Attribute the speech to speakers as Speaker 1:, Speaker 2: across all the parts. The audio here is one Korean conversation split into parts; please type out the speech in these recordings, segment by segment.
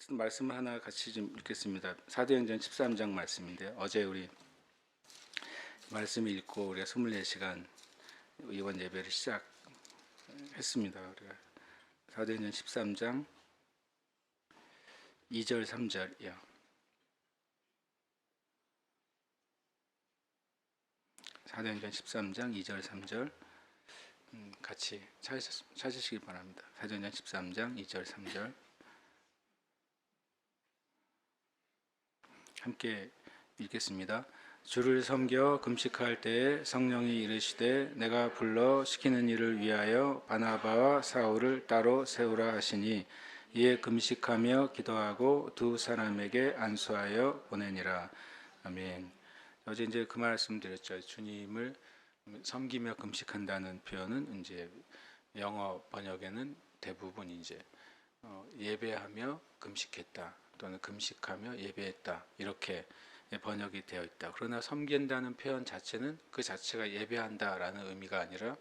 Speaker 1: 말씀 하나 같이 좀 읽겠습니다. 사도행전 13장 말씀인데요. 어제 우리 말씀 읽고 우리가 24시간 이번 예배를 시작했습니다. 우리가 사도행전 13장 2절 3절이요. 사도행전 13장 2절 3절 같이 찾으시기 바랍니다. 사도행전 13장 2절 3절 함께 읽겠습니다. 주를 섬겨 금식할 때에 성령이 이르시되 내가 불러 시키는 일을 위하여 바나바와 사울을 따로 세우라 하시니 이에 금식하며 기도하고 두 사람에게 안수하여 보내니라. 아멘. 어제 이제 그 말씀 드렸죠. 주님을 섬기며 금식한다는 표현은 이제 영어 번역에는 대부분 이제 예배하며 금식했다 또는 금식하며 예배했다 이렇게 번역이 되어 있다. 그러나 섬긴다는 표현 자체는 그 자체가 예배한다라는 의미가 아니라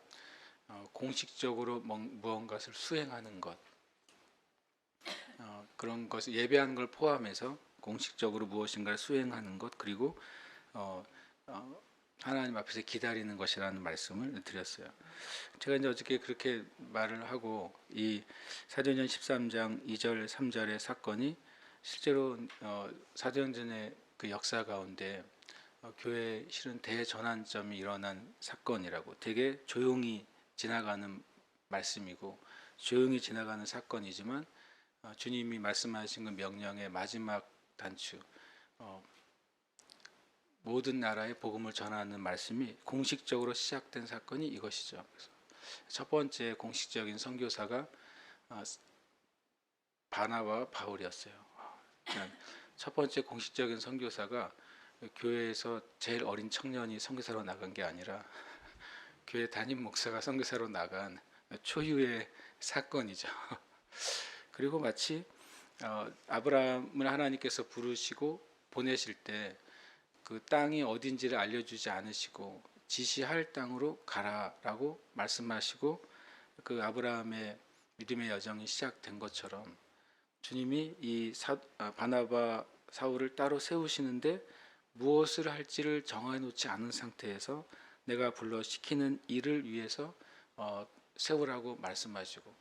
Speaker 1: 공식적으로 무언가를 수행하는 것, 그런 것을 예배하는 걸 포함해서 공식적으로 무엇인가를 수행하는 것, 그리고 하나님 앞에서 기다리는 것이라는 말씀을 드렸어요. 제가 이제 어저께 그렇게 말을 하고 이 사도행전 13장 2절 3절의 사건이 실제로 사도행전의 그 역사 가운데 교회에 실은 대전환점이 일어난 사건이라고, 되게 조용히 지나가는 말씀이고 조용히 지나가는 사건이지만 주님이 말씀하신 그 명령의 마지막 단추, 모든 나라에 복음을 전하는 말씀이 공식적으로 시작된 사건이 이것이죠. 첫 번째 공식적인 선교사가 바나바와 바울이었어요. 첫 번째 공식적인 선교사가 교회에서 제일 어린 청년이 선교사로 나간 게 아니라 교회 담임 목사가 선교사로 나간 초유의 사건이죠. 그리고 마치 아브라함을 하나님께서 부르시고 보내실 때 그 땅이 어딘지를 알려주지 않으시고 지시할 땅으로 가라라고 말씀하시고 그 아브라함의 믿음의 여정이 시작된 것처럼 주님이 이 바나바 사울을 따로 세우시는데 무엇을 할지를 정해놓지 않은 상태에서 내가 불러 시키는 일을 위해서 세우라고 말씀하시고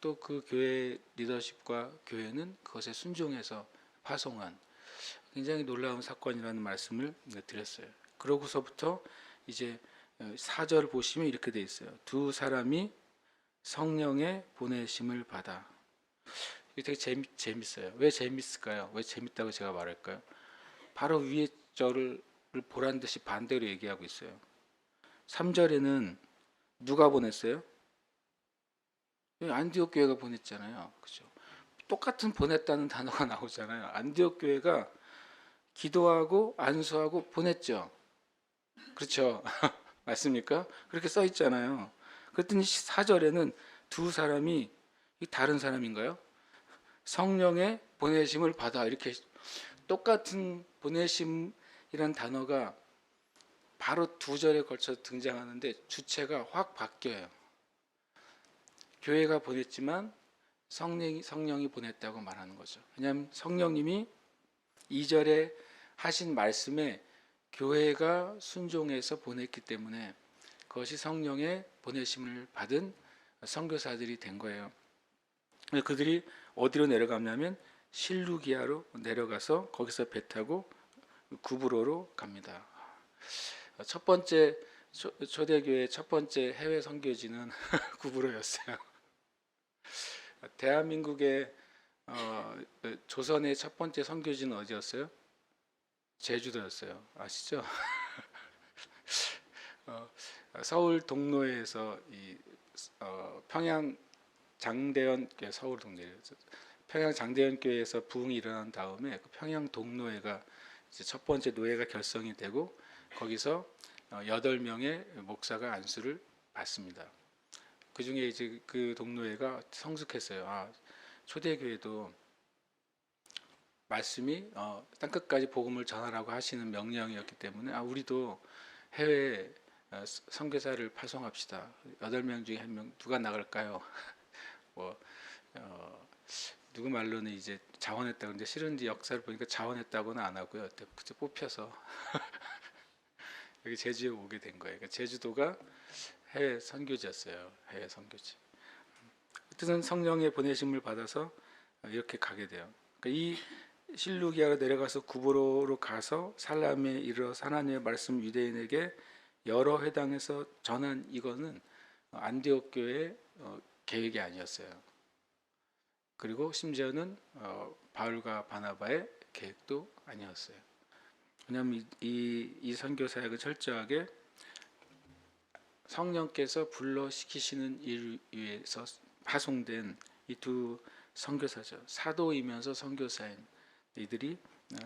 Speaker 1: 또 그 교회 리더십과 교회는 그것에 순종해서 파송한 굉장히 놀라운 사건이라는 말씀을 드렸어요. 그러고서부터 이제 4절 보시면 이렇게 돼 있어요. 두 사람이 성령의 보내심을 받아. 이게 되게 재밌어요. 왜 재밌을까요? 왜 재밌다고 제가 말할까요? 바로 위에 절을 보란 듯이 반대로 얘기하고 있어요. 3절에는 누가 보냈어요? 안디옥 교회가 보냈잖아요. 그죠? 똑같은 보냈다는 단어가 나오잖아요. 안디옥 교회가 기도하고 안수하고 보냈죠. 그렇죠? 맞습니까? 그렇게 써 있잖아요. 그랬더니 4절에는 두 사람이 다른 사람인가요? 성령의 보내심을 받아, 이렇게 똑같은 보내심이란 단어가 바로 두 절에 걸쳐 등장하는데 주체가 확 바뀌어요. 교회가 보냈지만 성령이 보냈다고 말하는 거죠. 왜냐하면 성령님이 2절에 하신 말씀에 교회가 순종해서 보냈기 때문에 그것이 성령의 보내심을 받은 선교사들이 된 거예요. 그들이 어디로 내려가냐면 실루기아로 내려가서 거기서 배 타고 구브로로 갑니다. 첫 번째 초대교회 첫 번째 해외 선교지는 구브로였어요. 대한민국의 조선의 첫 번째 선교지는 어디였어요? 제주도였어요. 아시죠? 서울 동로에서 평양 장대현 서울 동네 평양 장대현 교회에서 부흥이 일어난 다음에 그 평양 동노회가 이제 첫 번째 노회가 결성이 되고 거기서 8명의 목사가 안수를 받습니다. 그 중에 이제 그 동노회가 성숙했어요. 초대교회도 말씀이 땅끝까지 복음을 전하라고 하시는 명령이었기 때문에 우리도 해외 선교사를 파송합시다. 8명 중에 1명 누가 나갈까요? 누구 말로는 이제 자원했다고. 근데 실은 이제 역사를 보니까 자원했다고는 안 하고요. 그때 뽑혀서 여기 제주에 오게 된 거예요. 그러니까 제주도가 해외 선교지였어요. 해외 선교지. 어쨌든 성령의 보내심을 받아서 이렇게 가게 돼요. 그러니까 이 실루기아로 내려가서 구브로로 가서 살람에 이르러 하나님의 말씀 유대인에게 여러 회당에서 전한 이거는 안디옥 교회의 계획이 아니었어요. 그리고 심지어는 바울과 바나바의 계획도 아니었어요. 왜냐하면 이 선교 사역은 철저하게 성령께서 불러 시키시는 일 위해서 파송된 이 두 선교사죠. 사도이면서 선교사인 이들이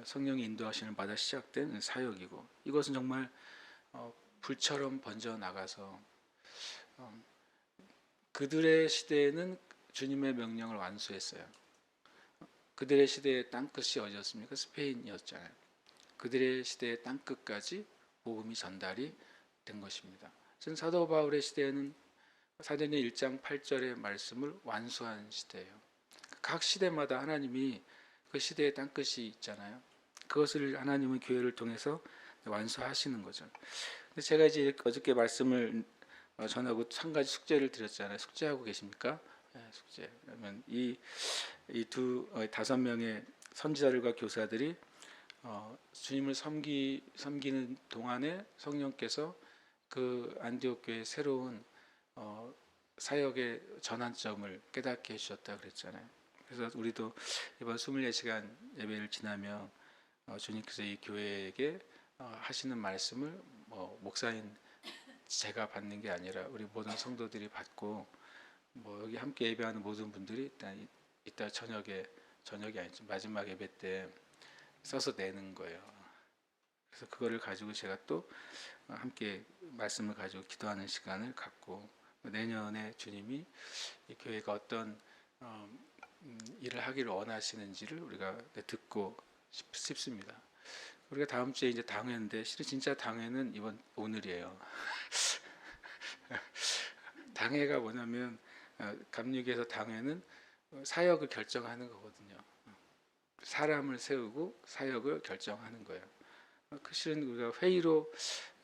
Speaker 1: 성령의 인도하심을 받아 시작된 사역이고, 이것은 정말 불처럼 번져 나가서 그들의 시대에는 주님의 명령을 완수했어요. 그들의 시대의 땅끝이 어디였습니까? 스페인이었잖아요. 그들의 시대의 땅끝까지 복음이 전달이 된 것입니다. 사도 바울의 시대에는 사도행전 1장 8절의 말씀을 완수한 시대예요. 각 시대마다 하나님이 그 시대의 땅끝이 있잖아요. 그것을 하나님은 교회를 통해서 완수하시는 거죠. 근데 제가 이제 어저께 말씀을 전하고 한 가지 숙제를 드렸잖아요. 숙제하고 계십니까? 네, 숙제. 그러면 이 두 5명의 선지자들과 교사들이 주님을 섬기는 동안에 성령께서 그 안디옥 교회의 새로운 사역의 전환점을 깨닫게 해주셨다 그랬잖아요. 그래서 우리도 이번 24시간 예배를 지나며 주님께서 이 교회에게 하시는 말씀을 목사인 제가 받는 게 아니라 우리 모든 성도들이 받고, 여기 함께 예배하는 모든 분들이 일단 이따 저녁이 아니죠, 마지막 예배 때 써서 내는 거예요. 그래서 그거를 가지고 제가 또 함께 말씀을 가지고 기도하는 시간을 갖고, 내년에 주님이 이 교회가 어떤 일을 하기를 원하시는지를 우리가 듣고 싶습니다. 우리가 다음 주에 이제 당회인데, 실은 진짜 당회는 오늘이에요. 당회가 뭐냐면 감리교에서 당회는 사역을 결정하는 거거든요. 사람을 세우고 사역을 결정하는 거예요. 실은 우리가 회의로,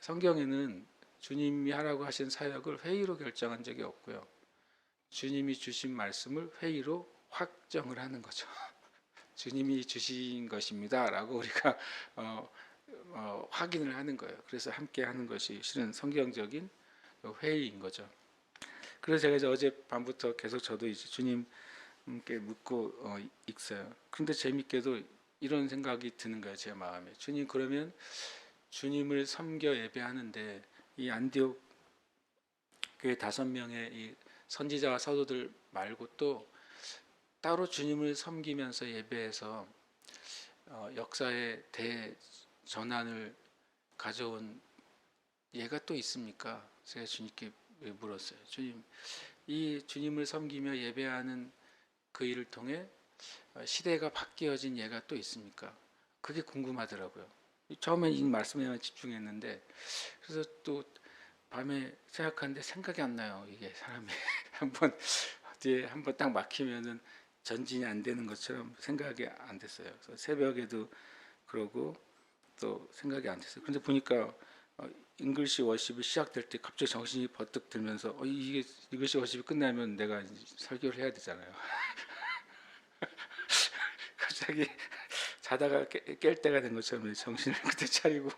Speaker 1: 성경에는 주님이 하라고 하신 사역을 회의로 결정한 적이 없고요. 주님이 주신 말씀을 회의로 확정을 하는 거죠. 주님이 주신 것입니다 라고 우리가 확인을 하는 거예요. 그래서 함께 하는 것이 실은 성경적인 회의인 거죠. 그래서 제가 이제 어젯밤부터 계속 저도 이제 주님께 묻고 있어요. 그런데 재밌게도 이런 생각이 드는 거예요. 제 마음에. 주님, 그러면 주님을 섬겨 예배하는데 이 안디옥 교회 5명의 이 선지자와 사도들 말고 또 따로 주님을 섬기면서 예배해서 역사의 대전환을 가져온 예가 또 있습니까? 제가 주님께 물었어요. 주님, 이 주님을 섬기며 예배하는 그 일을 통해 시대가 바뀌어진 예가 또 있습니까? 그게 궁금하더라고요. 처음에 이 말씀에만 집중했는데, 그래서 또 밤에 생각하는데 생각이 안 나요. 이게 사람이 뒤에 한번 딱 막히면은 전진이 안 되는 것처럼 생각이 안 됐어요. 그래서 새벽에도 그러고 또 생각이 안 됐어요. 그런데 보니까 잉글시 워십이 시작될 때 갑자기 정신이 버뜩 들면서 이게 잉글시 워십이 끝나면 내가 설교를 해야 되잖아요. 갑자기 자다가 깰 때가 된 것처럼 정신을 그때 차리고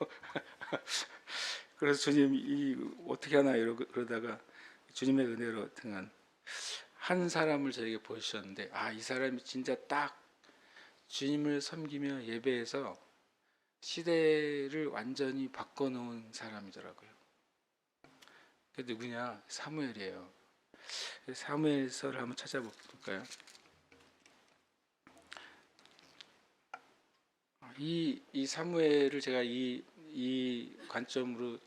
Speaker 1: 그래서 주님 어떻게 하나 그러다가 주님의 은혜로 등한 한 사람을 저에게 보여주셨는데, 이 사람이 진짜 딱 주님을 섬기며 예배해서 시대를 완전히 바꿔놓은 사람이더라고요. 그게 누구냐? 사무엘이에요. 사무엘서를 한번 찾아볼까요? 이 사무엘을 제가 이 관점으로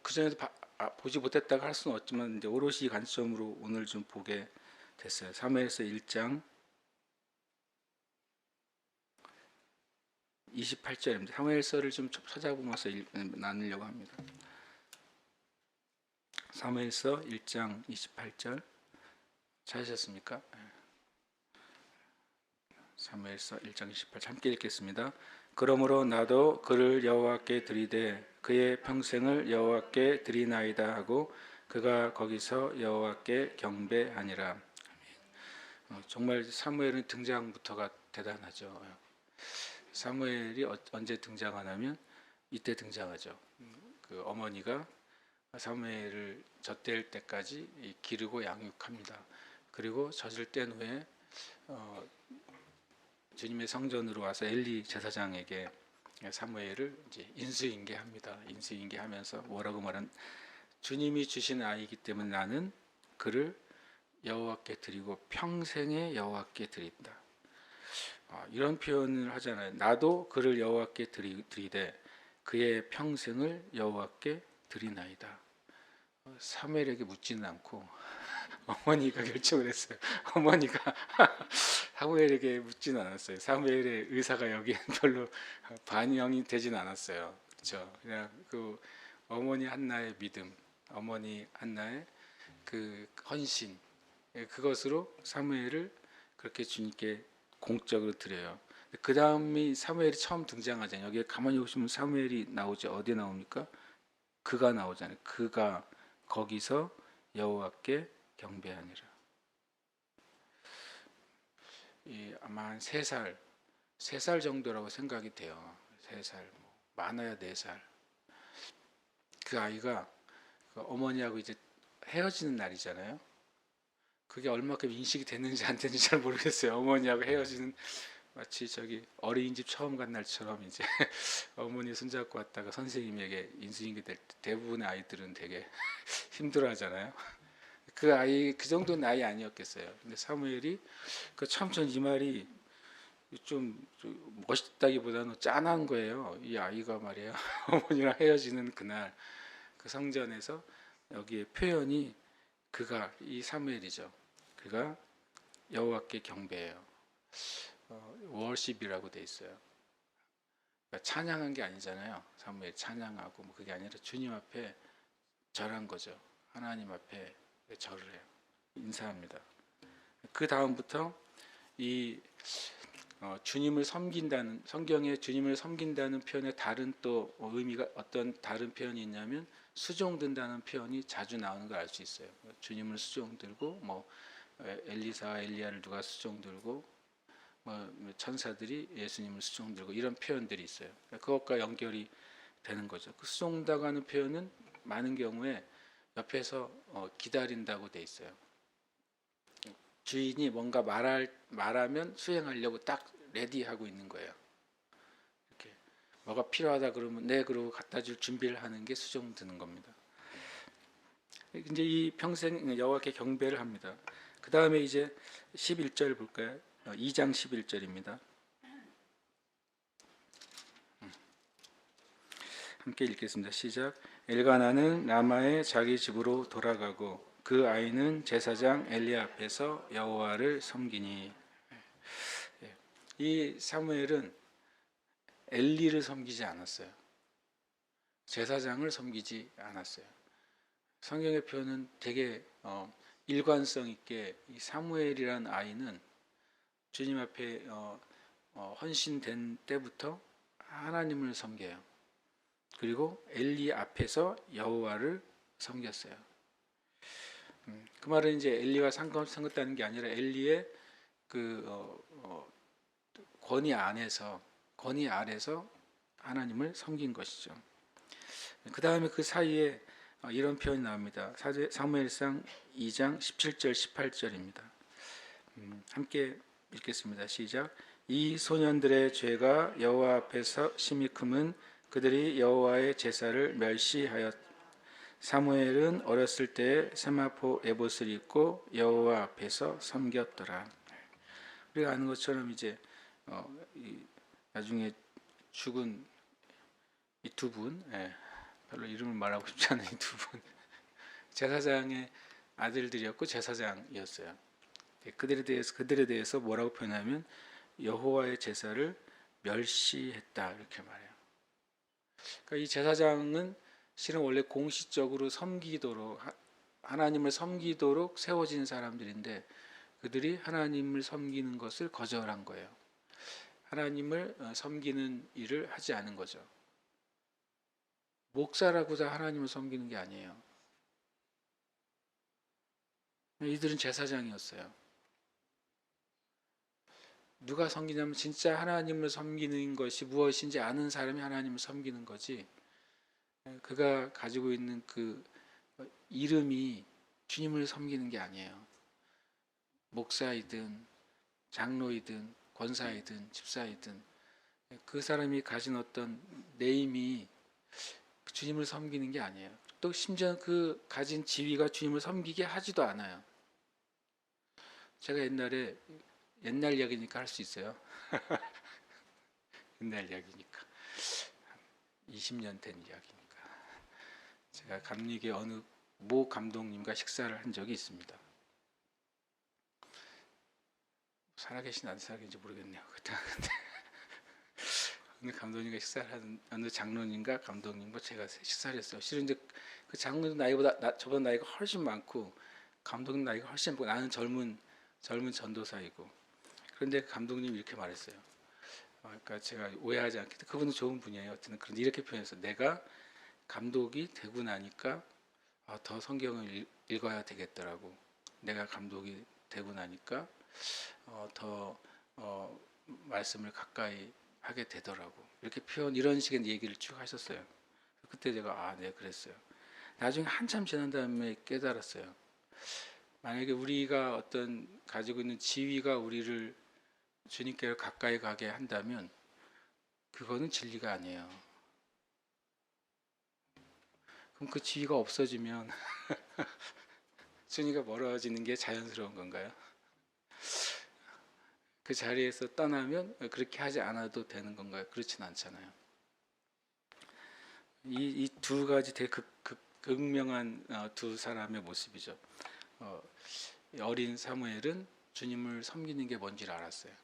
Speaker 1: 그전에도 보지 못했다고 할 수는 없지만 이제 오롯이 이 관점으로 오늘 좀 보게 됐어요. 사무엘서 1장 28절입니다. 사무엘서를 좀 찾아보면서 나누려고 합니다. 사무엘서 1장 28절 찾으셨습니까? 사무엘서 1장 28 함께 읽겠습니다. 그러므로 나도 그를 여호와께 드리되 그의 평생을 여호와께 드리나이다 하고 그가 거기서 여호와께 경배하니라. 정말 사무엘은 등장부터가 대단하죠. 사무엘이 언제 등장하냐면 이때 등장하죠. 그 어머니가 사무엘을 젖될 때까지 기르고 양육합니다. 그리고 젖을 뗀 후에 주님의 성전으로 와서 엘리 제사장에게 사무엘을 이제 인수인계합니다. 인수인계하면서 뭐라고 말한, 주님이 주신 아이이기 때문에 나는 그를 여호와께 드리고 평생에 여호와께 드린다. 이런 표현을 하잖아요. 나도 그를 여호와께 드리되 그의 평생을 여호와께 드리나이다. 사무엘에게 묻지는 않고 어머니가 결정을 했어요. 어머니가 사무엘에게 묻지는 않았어요. 사무엘의 의사가 여기에 별로 반영이 되진 않았어요. 그렇죠? 그냥 그 어머니 한나의 믿음, 어머니 한나의 그 헌신, 그것으로 사무엘을 그렇게 주님께 공적으로 드려요. 그 다음이 사무엘이 처음 등장하잖아요. 여기에 가만히 보시면 사무엘이 나오죠. 어디에 나옵니까? 그가 나오잖아요. 그가 거기서 여호와께 경배하니라. 아마 한 3살 정도라고 생각이 돼요. 3살, 많아야 4살. 그 아이가 그 어머니하고 이제 헤어지는 날이잖아요. 그게 얼마큼 인식이 됐는지 안 됐는지 잘 모르겠어요. 어머니하고 헤어지는, 마치 저기 어린이집 처음 간 날처럼 이제 어머니 손잡고 왔다가 선생님에게 인수인계 될 때 대부분의 아이들은 되게 힘들어하잖아요. 그 아이 그 정도 나이 아니었겠어요. 근데 사무엘이 참 전 이 말이 좀 멋있다기보다는 짠한 거예요. 이 아이가 말이야 어머니랑 헤어지는 그날 그 성전에서 여기에 표현이 그가, 이 사무엘이죠. 그가 여호와께 경배해요. 월십이라고 돼 있어요. 그러니까 찬양한 게 아니잖아요. 사무엘 찬양하고 뭐 그게 아니라 주님 앞에 절한 거죠. 하나님 앞에 절을 해요. 인사합니다. 그 다음부터 이 주님을 섬긴다는, 성경에 주님을 섬긴다는 표현에 다른 또 의미가, 어떤 다른 표현이 있냐면 수종든다는 표현이 자주 나오는 걸 알 수 있어요. 주님을 수종들고, 뭐 엘리사와 엘리야를 누가 수종들고, 뭐 천사들이 예수님을 수종들고, 이런 표현들이 있어요. 그것과 연결이 되는 거죠. 그 수종다가는 표현은 많은 경우에 옆에서 기다린다고 돼 있어요. 주인이 뭔가 말하면 수행하려고 딱 레디하고 있는 거예요. 이렇게 뭐가 필요하다 그러면 네, 그러고 갖다 줄 준비를 하는 게 수종드는 겁니다. 이제 이 평생 여호와께 경배를 합니다. 그 다음에 이제 11절 볼까요? 2장 11절입니다. 함께 읽겠습니다. 시작. 엘가나는 라마의 자기 집으로 돌아가고 그 아이는 제사장 엘리야 앞에서 여호와를 섬기니. 이 사무엘은 엘리를 섬기지 않았어요. 제사장을 섬기지 않았어요. 성경의 표현은 되게 일관성 있게 이 사무엘이란 아이는 주님 앞에 헌신된 때부터 하나님을 섬겨요. 그리고 엘리 앞에서 여호와를 섬겼어요. 그 말은 이제 엘리와 상관다는 게 아니라 엘리의 그 권위 아래서 하나님을 섬긴 것이죠. 그 다음에 그 사이에 이런 표현이 나옵니다. 사무엘상 2장 17절 18절입니다. 함께 읽겠습니다. 시작. 이 소년들의 죄가 여호와 앞에서 심히 크면 그들이 여호와의 제사를 멸시하였. 사무엘은 어렸을 때 세마포 에봇을 입고 여호와 앞에서 섬겼더라. 우리가 아는 것처럼 이제 나중에 죽은 이 두 분, 별로 이름을 말하고 싶지 않은 이 두 분, 제사장의 아들들이었고 제사장이었어요. 그들에 대해서 뭐라고 표현하면 여호와의 제사를 멸시했다, 이렇게 말해요. 그러니까 이 제사장은 실은 원래 공식적으로 섬기도록, 하나님을 섬기도록 세워진 사람들인데 그들이 하나님을 섬기는 것을 거절한 거예요. 하나님을 섬기는 일을 하지 않은 거죠. 목사라고 다 하나님을 섬기는 게 아니에요. 이들은 제사장이었어요. 누가 섬기냐면 진짜 하나님을 섬기는 것이 무엇인지 아는 사람이 하나님을 섬기는 거지, 그가 가지고 있는 그 이름이 주님을 섬기는 게 아니에요. 목사이든 장로이든 권사이든 집사이든 그 사람이 가진 어떤 네임이 주님을 섬기는 게 아니에요. 또 심지어 그 가진 지위가 주님을 섬기게 하지도 않아요. 제가 옛날 이야기니까 할 수 있어요. 옛날 이야기니까 20년 된 이야기니까 제가 감리교 어느 모 감독님과 식사를 한 적이 있습니다. 살아계신 안 살아계신지 모르겠네요. 그때 어느 감독님과 식사를 하는 어느 장로님과 감독님과 제가 식사를 했어요. 실은 이제 그 장로님 나이보다 저보다 나이가 훨씬 많고 감독님 나이가 훨씬 많고 나는 젊은 전도사이고, 그런데 감독님이 이렇게 말했어요. 그러니까 제가 오해하지 않게, 그분은 좋은 분이에요. 어쨌든 그런데 이렇게 표현했어요. 내가 감독이 되고 나니까 더 성경을 읽어야 되겠더라고. 내가 감독이 되고 나니까 더 말씀을 가까이 하게 되더라고. 이렇게 이런 식의 얘기를 쭉 하셨어요. 그때 제가 네, 그랬어요. 나중에 한참 지난 다음에 깨달았어요. 만약에 우리가 어떤 가지고 있는 지위가 우리를 주님께 가까이 가게 한다면 그거는 진리가 아니에요. 그럼 그 지위가 없어지면 주님과 멀어지는 게 자연스러운 건가요? 그 자리에서 떠나면 그렇게 하지 않아도 되는 건가요? 그렇진 않잖아요. 이 두 가지 되게 극명한 두 사람의 모습이죠. 어린 사무엘은 주님을 섬기는 게 뭔지를 알았어요.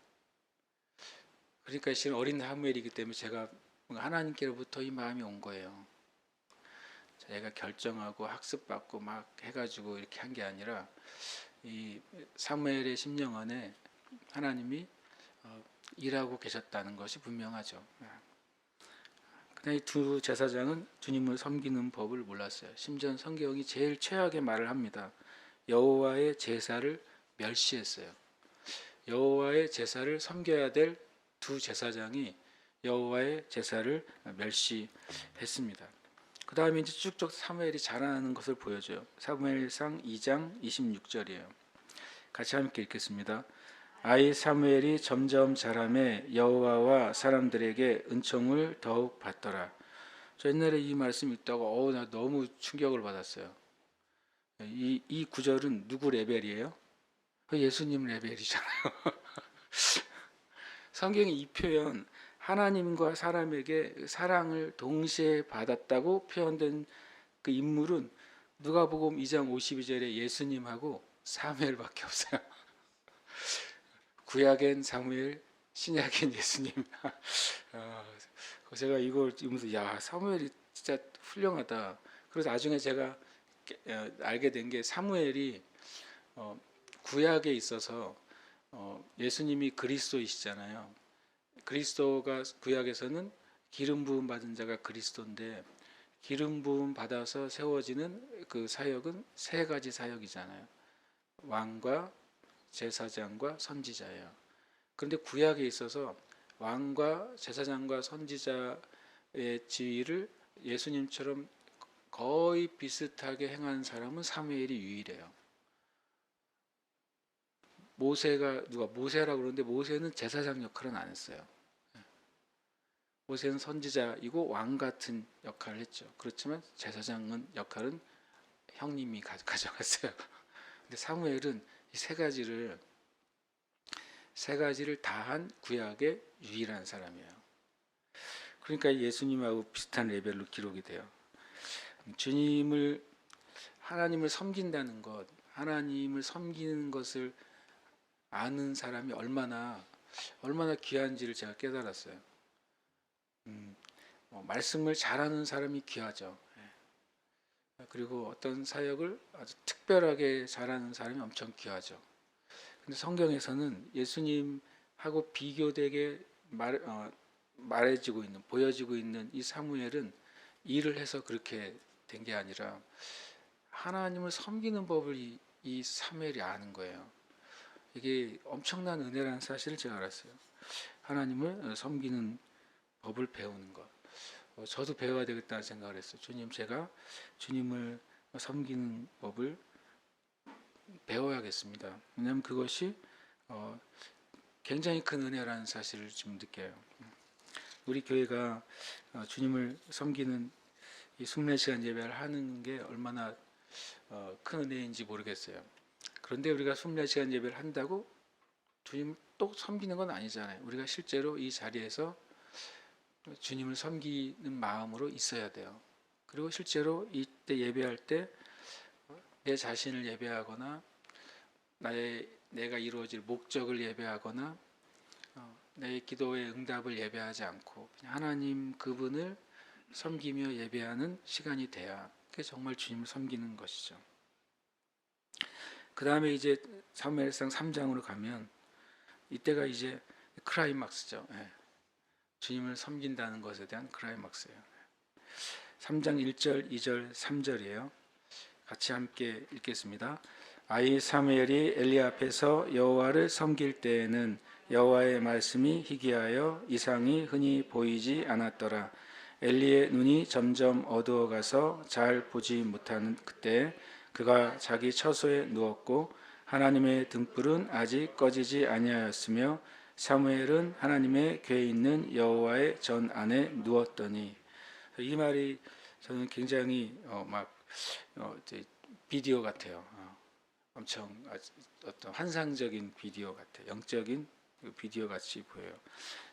Speaker 1: 그러니까 실은 어린 사무엘이기 때문에 제가 하나님께로부터 이 마음이 온 거예요. 제가 결정하고 학습받고 막 해가지고 이렇게 한 게 아니라 이 사무엘의 심령 안에 하나님이 일하고 계셨다는 것이 분명하죠. 그러나 이 두 제사장은 주님을 섬기는 법을 몰랐어요. 심지어 성경이 제일 최악의 말을 합니다. 여호와의 제사를 멸시했어요. 여호와의 제사를 섬겨야 될 두 제사장이 여호와의 제사를 멸시했습니다. 그 다음에 이제 쭉쭉 사무엘이 자라나는 것을 보여줘요. 사무엘상 2장 26절이에요. 같이 함께 읽겠습니다. 아이 사무엘이 점점 자라매 여호와와 사람들에게 은총을 더욱 받더라. 저 옛날에 이 말씀 읽다가 나 너무 충격을 받았어요. 이 구절은 누구 레벨이에요? 예수님 레벨이잖아요. 성경의 이 표현, 하나님과 사람에게 사랑을 동시에 받았다고 표현된 그 인물은 누가복음 2장 52절에 예수님하고 사무엘밖에 없어요. 구약엔 사무엘, 신약엔 예수님. 제가 이걸 읽으면서 사무엘이 진짜 훌륭하다. 그래서 나중에 제가 알게 된 게 사무엘이 구약에 있어서 예수님이 그리스도이시잖아요. 그리스도가 구약에서는 기름 부음 받은 자가 그리스도인데 기름 부음 받아서 세워지는 그 사역은 세 가지 사역이잖아요. 왕과 제사장과 선지자예요. 그런데 구약에 있어서 왕과 제사장과 선지자의 지위를 예수님처럼 거의 비슷하게 행한 사람은 사무엘이 유일해요. 누가 모세라고 그러는데 모세는 제사장 역할은 안 했어요. 모세는 선지자이고 왕 같은 역할을 했죠. 그렇지만 제사장 역할은 형님이 가져갔어요. 근데 사무엘은 이 세 가지를 다한 구약의 유일한 사람이에요. 그러니까 예수님하고 비슷한 레벨로 기록이 돼요. 하나님을 섬긴다는 것, 하나님을 섬기는 것을 아는 사람이 얼마나 귀한지를 제가 깨달았어요. 말씀을 잘하는 사람이 귀하죠. 그리고 어떤 사역을 아주 특별하게 잘하는 사람이 엄청 귀하죠. 근데 성경에서는 예수님하고 비교되게 말해지고 있는, 보여지고 있는 이 사무엘은 일을 해서 그렇게 된 게 아니라 하나님을 섬기는 법을 이 사무엘이 아는 거예요. 이게 엄청난 은혜라는 사실을 제가 알았어요. 하나님을 섬기는 법을 배우는 것. 저도 배워야 되겠다는 생각을 했어요. 주님, 제가 주님을 섬기는 법을 배워야겠습니다. 왜냐하면 그것이 굉장히 큰 은혜라는 사실을 지금 느껴요. 우리 교회가 주님을 섬기는 이 순례 시간 예배를 하는 게 얼마나 큰 은혜인지 모르겠어요. 그런데 우리가 순례 시간 예배를 한다고 주님 또 섬기는 건 아니잖아요. 우리가 실제로 이 자리에서 주님을 섬기는 마음으로 있어야 돼요. 그리고 실제로 이때 예배할 때 내 자신을 예배하거나 내가 이루어질 목적을 예배하거나 내 기도의 응답을 예배하지 않고 그냥 하나님 그분을 섬기며 예배하는 시간이 돼야 그게 정말 주님을 섬기는 것이죠. 그 다음에 이제 사무엘상 3장으로 가면 이때가 이제 클라이막스죠. 주님을 섬긴다는 것에 대한 클라이막스예요. 3장 1절, 2절, 3절이에요. 같이 함께 읽겠습니다. 아이 사무엘이 엘리 앞에서 여호와를 섬길 때에는 여호와의 말씀이 희귀하여 이상이 흔히 보이지 않았더라. 엘리의 눈이 점점 어두워가서 잘 보지 못하는 그때 그가 자기 처소에 누웠고 하나님의 등불은 아직 꺼지지 아니하였으며 사무엘은 하나님의 궤에 있는 여호와의 전 안에 누웠더니 이 말이 저는 굉장히 비디오 같아요. 엄청 어떤 환상적인 비디오 같아요. 영적인 비디오 같이 보여요.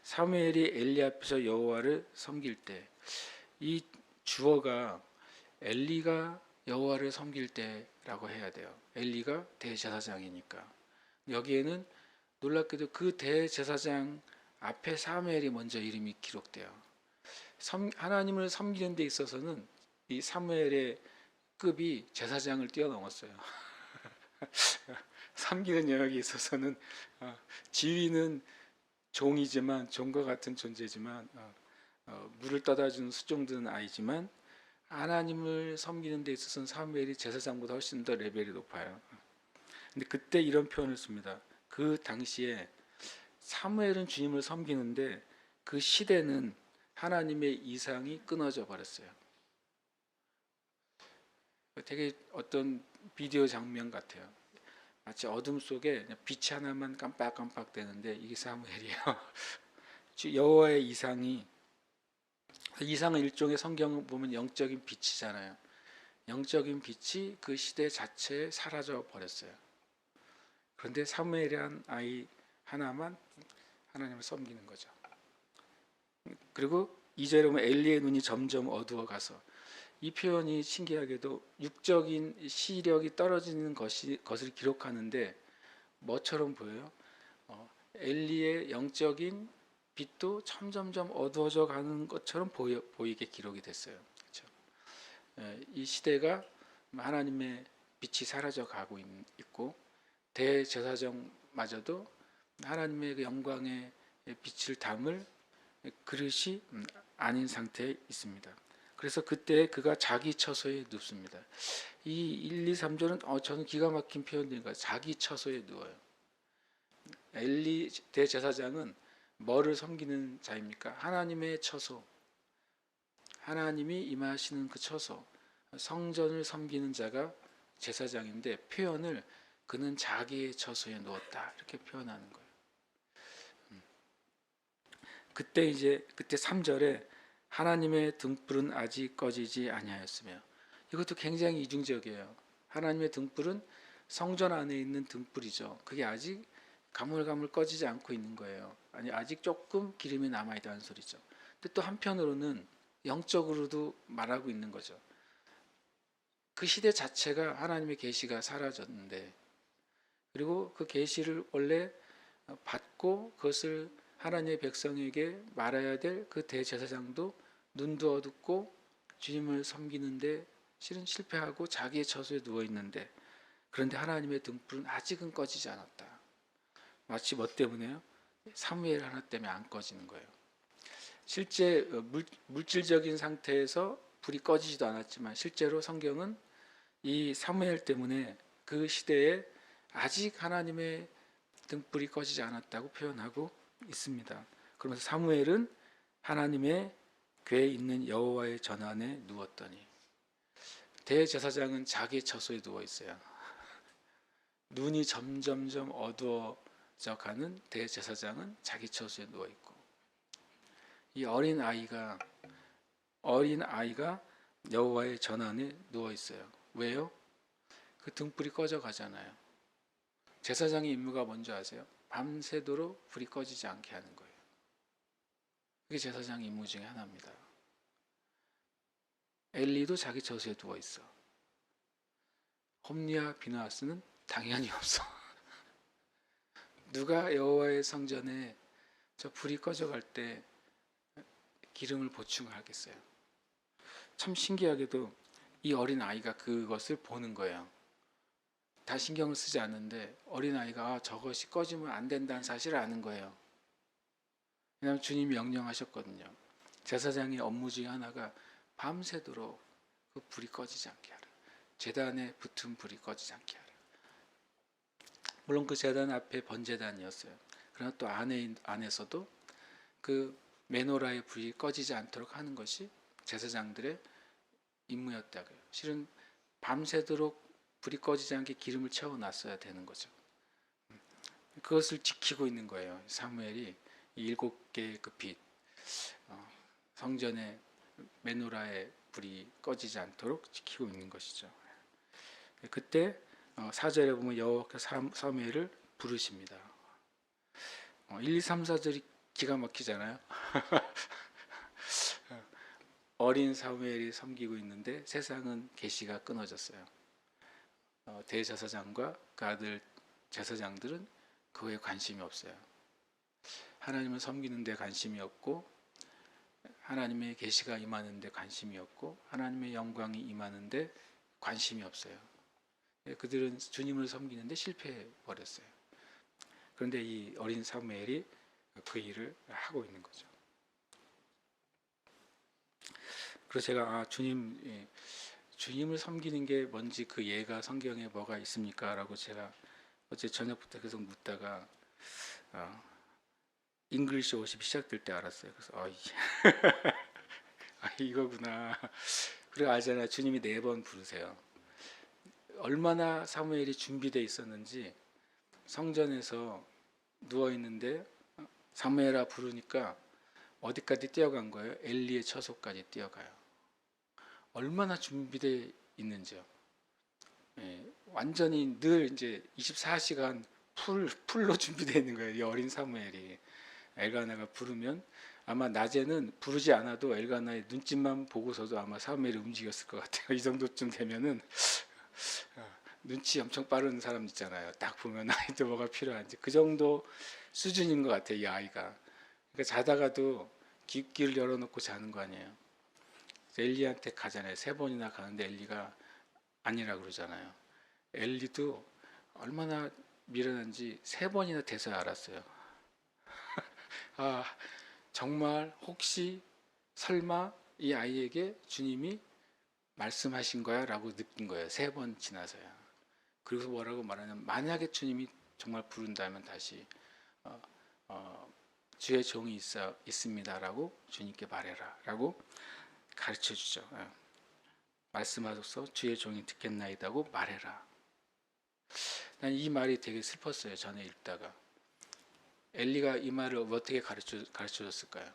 Speaker 1: 사무엘이 엘리 앞에서 여호와를 섬길 때 이 주어가 엘리가 여호와를 섬길 때라고 해야 돼요. 엘리가 대제사장이니까. 여기에는 놀랍게도 그 대제사장 앞에 사무엘이 먼저 이름이 기록돼요. 하나님을 섬기는 데 있어서는 이 사무엘의 급이 제사장을 뛰어넘었어요. 섬기는 영역에 있어서는 지위는 종이지만 종과 같은 존재지만 물을 떠다 주는 수종드는 아이지만 하나님을 섬기는 데 있어서는 사무엘이 제사장보다 훨씬 더 레벨이 높아요. 근데 그때 이런 표현을 씁니다. 그 당시에 사무엘은 주님을 섬기는데 그 시대는 하나님의 이상이 끊어져 버렸어요. 되게 어떤 비디오 장면 같아요. 마치 어둠 속에 빛이 하나만 깜빡깜빡 되는데 이게 사무엘이에요. 여호와의 이상은 일종의 성경 보면 영적인 빛이잖아요. 영적인 빛이 그 시대 자체에 사라져 버렸어요. 그런데 사무엘이란 아이 하나만 하나님을 섬기는 거죠. 그리고 2절에 보면 엘리의 눈이 점점 어두워가서 이 표현이 신기하게도 육적인 시력이 떨어지는 것을 기록하는데 뭐처럼 보여요? 엘리의 영적인 빛도 점점점 어두워져 가는 것처럼 보이게 기록이 됐어요. 그렇죠? 이 시대가 하나님의 빛이 사라져 가고 있고 대제사장마저도 하나님의 그 영광의 빛을 담을 그릇이 아닌 상태에 있습니다. 그래서 그때 그가 자기 처소에 눕습니다. 이 1, 2, 3절은 저는 기가 막힌 표현인가 자기 처소에 누워요. 엘리 대제사장은 뭐를 섬기는 자입니까? 하나님의 처소, 하나님이 임하시는 그 처소, 성전을 섬기는 자가 제사장인데 표현을 그는 자기의 처소에 누웠다 이렇게 표현하는 거예요. 그때 3절에 하나님의 등불은 아직 꺼지지 아니하였으며 이것도 굉장히 이중적이에요. 하나님의 등불은 성전 안에 있는 등불이죠. 그게 아직 가물가물 꺼지지 않고 있는 거예요. 아니 아직 조금 기름이 남아 있다는 소리죠. 근데 또 한편으로는 영적으로도 말하고 있는 거죠. 그 시대 자체가 하나님의 계시가 사라졌는데 그리고 그 계시를 원래 받고 그것을 하나님의 백성에게 말해야 될 그 대제사장도 눈도 어둡고 주님을 섬기는데 실은 실패하고 자기의 처소에 누워 있는데 그런데 하나님의 등불은 아직은 꺼지지 않았다. 마치 뭐 때문에요? 사무엘 하나 때문에 안 꺼지는 거예요. 실제 물질적인 상태에서 불이 꺼지지도 않았지만 실제로 성경은 이 사무엘 때문에 그 시대에 아직 하나님의 등불이 꺼지지 않았다고 표현하고 있습니다. 그러면서 사무엘은 하나님의 궤에 있는 여호와의 전안에 누웠더니, 대제사장은 자기의 처소에 누워 있어요. 눈이 점점점 어두워져 가는 대제사장은 자기 처소에 누워 있고, 이 어린 아이가 여호와의 전안에 누워 있어요. 왜요? 그 등불이 꺼져 가잖아요. 제사장의 임무가 뭔지 아세요? 밤새도록 불이 꺼지지 않게 하는 거예요. 그게 제사장의 임무 중에 하나입니다. 엘리도 자기 처소에 누워 있어. 홈리와 비느하스는 당연히 없어. 누가 여호와의 성전에 저 불이 꺼져갈 때 기름을 보충하겠어요? 참 신기하게도 이 어린 아이가 그것을 보는 거예요. 다 신경을 쓰지 않는데 어린 아이가 저것이 꺼지면 안 된다는 사실을 아는 거예요. 왜냐하면 주님이 명령하셨거든요. 제사장의 업무 중에 하나가 밤새도록 그 불이 꺼지지 않게 하라. 제단에 붙은 불이 꺼지지 않게 하라. 물론 그 제단 앞에 번제단이었어요. 그러나 또 안에서도 그 메노라의 불이 꺼지지 않도록 하는 것이 제사장들의 임무였다고요. 실은 밤새도록 불이 꺼지지 않게 기름을 채워놨어야 되는 거죠. 그것을 지키고 있는 거예요. 사무엘이 7개의 그 빛, 성전의 메노라의 불이 꺼지지 않도록 지키고 있는 것이죠. 그때 4절에 보면 여호와께서 사무엘을 부르십니다. 1, 2, 3, 4절이 기가 막히잖아요. 어린 사무엘이 섬기고 있는데 세상은 계시가 끊어졌어요. 대제사장과 그 아들 제사장들은 그거에 관심이 없어요. 하나님을 섬기는 데 관심이 없고, 하나님의 계시가 임하는 데 관심이 없고, 하나님의 영광이 임하는 데 관심이 없어요. 그들은 주님을 섬기는데 실패해 버렸어요. 그런데 이 어린 사무엘이 그 일을 하고 있는 거죠. 그래서 제가 주님을 섬기는 게 뭔지 그 예가 성경에 뭐가 있습니까? 라고 제가 어제 저녁부터 계속 묻다가 잉글리시 50이 시작될 때 알았어요. 그래서 이거구나. 그리고 알잖아요. 주님이 4번 부르세요. 얼마나 사무엘이 준비되어 있었는지, 성전에서 누워있는데 사무엘아 부르니까 어디까지 뛰어간 거예요? 엘리의 처소까지 뛰어가요. 얼마나 준비되어 있는지요. 완전히 늘 이제 24시간 풀로 준비되어 있는 거예요. 이 어린 사무엘이. 엘가나가 부르면 아마 낮에는 부르지 않아도 엘가나의 눈짓만 보고서도 아마 사무엘이 움직였을 것 같아요. 이 정도쯤 되면은 눈치 엄청 빠른 사람 있잖아요. 딱 보면 아이도 뭐가 필요한지 그 정도 수준인 것 같아요. 이 아이가. 그러니까 자다가도 귀를 열어놓고 자는 거 아니에요. 엘리한테 가잖아요. 3번이나 가는데 엘리가 아니라 그러잖아요. 엘리도 얼마나 미련한지 3번이나 돼서야 알았어요. 정말 혹시 설마 이 아이에게 주님이 말씀하신 거야? 라고 느낀 거예요. 3번 지나서야. 그리고 뭐라고 말하냐면, 만약에 주님이 정말 부른다면 다시 주의 종이 있습니다 라고 주님께 말해라 라고 가르쳐 주죠. 말씀하소서 주의 종이 듣겠나이다고 말해라. 난 이 말이 되게 슬펐어요. 전에 읽다가. 엘리가 이 말을 어떻게 가르쳐 줬을까요?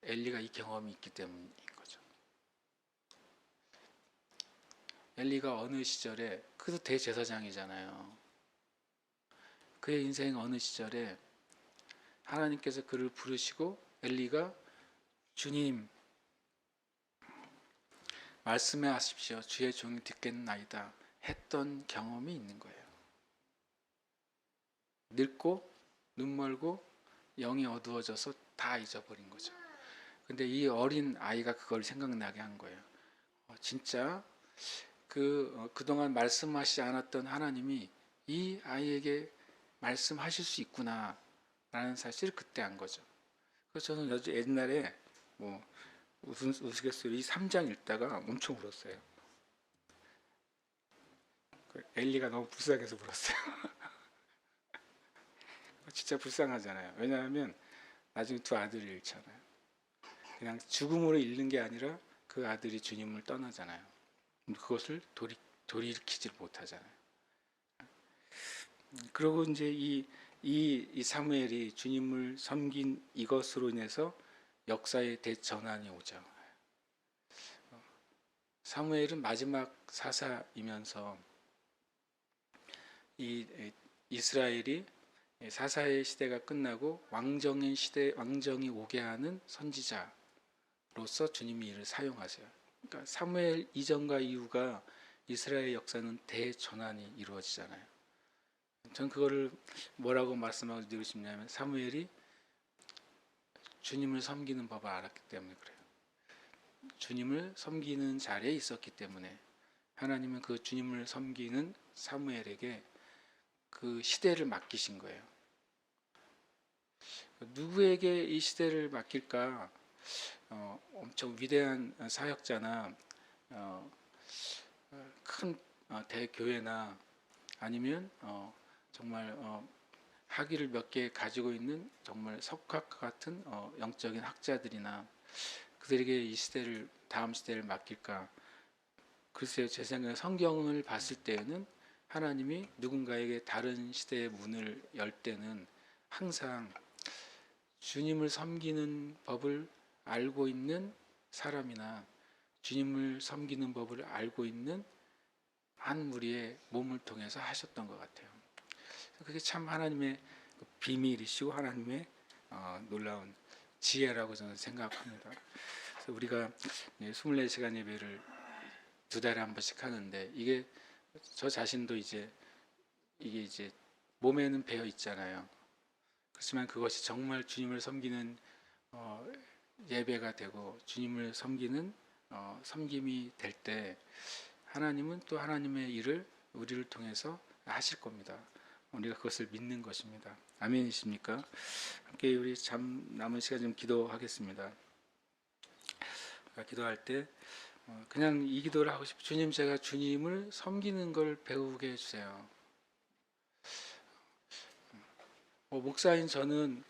Speaker 1: 엘리가 이 경험이 있기 때문인 거죠. 엘리가 어느 시절에, 그도 대제사장이잖아요. 그의 인생 어느 시절에 하나님께서 그를 부르시고 엘리가 주님 말씀해 하십시오. 주의 종이 듣겠나이다 했던 경험이 있는 거예요. 늙고 눈 멀고 영이 어두워져서 다 잊어버린 거죠. 근데 이 어린 아이가 그걸 생각나게 한 거예요. 진짜 그동안 말씀하시지 않았던 하나님이 이 아이에게 말씀하실 수 있구나. 라는 사실을 그때 안 거죠. 그래서 저는 옛날에 뭐 우스갯소리 이 3장 읽다가 엄청 울었어요. 엘리가 너무 불쌍해서 울었어요. 진짜 불쌍하잖아요. 왜냐하면 나중에 두 아들을 잃잖아요. 그냥 죽음으로 잃는 게 아니라 그 아들이 주님을 떠나잖아요. 그것을 돌이키지 못하잖아요. 그리고 이제 이 사무엘이 주님을 섬긴 이것으로 인해서 역사의 대전환이 오죠. 사무엘은 마지막 사사이면서 이 이스라엘이 사사의 시대가 끝나고 왕정이 오게 하는 선지자로서 주님이 이를 사용하세요. 그러니까 사무엘 이전과 이후가 이스라엘 역사는 대전환이 이루어지잖아요. 전 그거를 뭐라고 말씀하고 드리고 싶냐면 사무엘이 주님을 섬기는 법을 알았기 때문에 그래요. 주님을 섬기는 자리에 있었기 때문에 하나님은 그 주님을 섬기는 사무엘에게 그 시대를 맡기신 거예요. 누구에게 이 시대를 맡길까? 엄청 위대한 사역자나 큰 대교회나 아니면 정말 학위를 몇 개 가지고 있는 정말 석학과 같은 영적인 학자들이나 그들에게 이 시대를 다음 시대를 맡길까? 글쎄요, 제 생각에 성경을 봤을 때에는 하나님이 누군가에게 다른 시대의 문을 열 때는 항상 주님을 섬기는 법을 알고 있는 사람이나 주님을 섬기는 법을 알고 있는 한 무리의 몸을 통해서 하셨던 것 같아요. 그게 참 하나님의 비밀이시고 하나님의 놀라운 지혜라고 저는 생각합니다. 그래서 우리가 24시간 예배를 2달에 한 번씩 하는데 이게 저 자신도 이게 이제 몸에는 배어 있잖아요. 그렇지만 그것이 정말 주님을 섬기는 예배가 되고 주님을 섬기는 섬김이 될 때 하나님은 또 하나님의 일을 우리를 통해서 하실 겁니다. 우리가 그것을 믿는 것입니다. 아멘이십니까? 함께 우리 남은 시간 좀 기도하겠습니다. 기도할 때 그냥 이 기도를 하고 싶어요. 주님, 제가 주님을 섬기는 걸 배우게 해주세요. 목사인 저는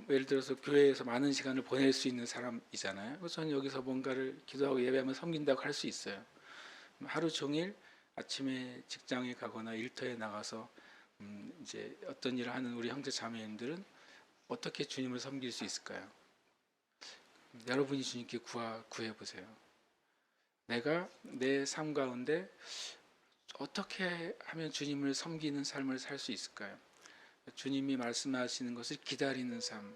Speaker 1: 예를 들어서 교회에서 많은 시간을 보낼 수 있는 사람이잖아요. 그래서 저는 여기서 뭔가를 기도하고 예배하면 섬긴다고 할 수 있어요. 하루 종일 아침에 직장에 가거나 일터에 나가서 이제 어떤 일을 하는 우리 형제 자매님들은 어떻게 주님을 섬길 수 있을까요? 여러분이 주님께 구해 보세요. 내가 내 삶 가운데 어떻게 하면 주님을 섬기는 삶을 살 수 있을까요? 주님이 말씀하시는 것을 기다리는 삶,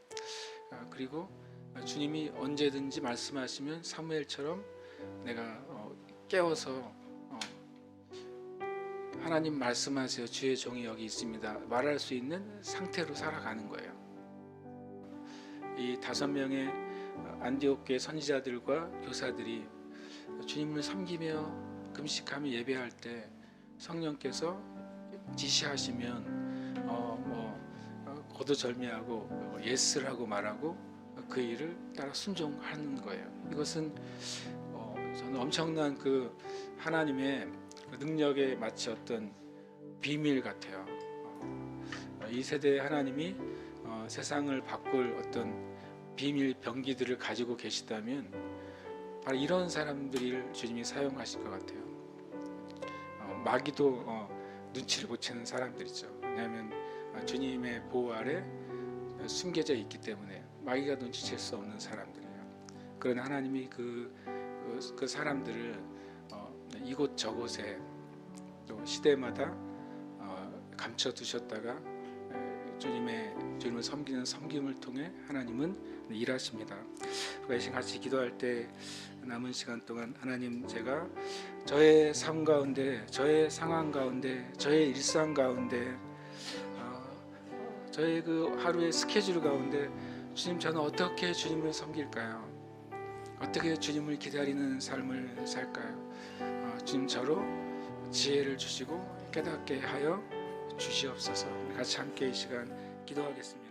Speaker 1: 그리고 주님이 언제든지 말씀하시면 사무엘처럼 내가 깨워서 하나님 말씀하세요, 주의 종이 여기 있습니다 말할 수 있는 상태로 살아가는 거예요. 이 5명의 안디옥 교회 선지자들과 교사들이 주님을 섬기며 금식하며 예배할 때 성령께서 지시하시면 거두절미하고 예스라고 말하고 그 일을 따라 순종하는 거예요. 이것은 저는 엄청난 그 하나님의 능력에 마치 어떤 비밀 같아요. 이 세대의 하나님이 세상을 바꿀 어떤 비밀 병기들을 가지고 계시다면 바로 이런 사람들을 주님이 사용하실 것 같아요. 마귀도 눈치를 못 채는 사람들이죠. 왜냐하면 주님의 보호 아래 숨겨져 있기 때문에 마귀가 눈치챌 수 없는 사람들이에요. 그런 하나님이 그 사람들을 이곳저곳에 또 시대마다 감춰두셨다가 주님을 섬기는 섬김을 통해 하나님은 일하십니다. 우리가 같이 기도할 때 남은 시간 동안 하나님, 제가 저의 삶 가운데, 저의 상황 가운데, 저의 일상 가운데, 저의 그 하루의 스케줄 가운데 주님, 저는 어떻게 주님을 섬길까요? 어떻게 주님을 기다리는 삶을 살까요? 주님, 저로 지혜를 주시고 깨닫게 하여 주시옵소서. 같이 함께 이 시간 기도하겠습니다.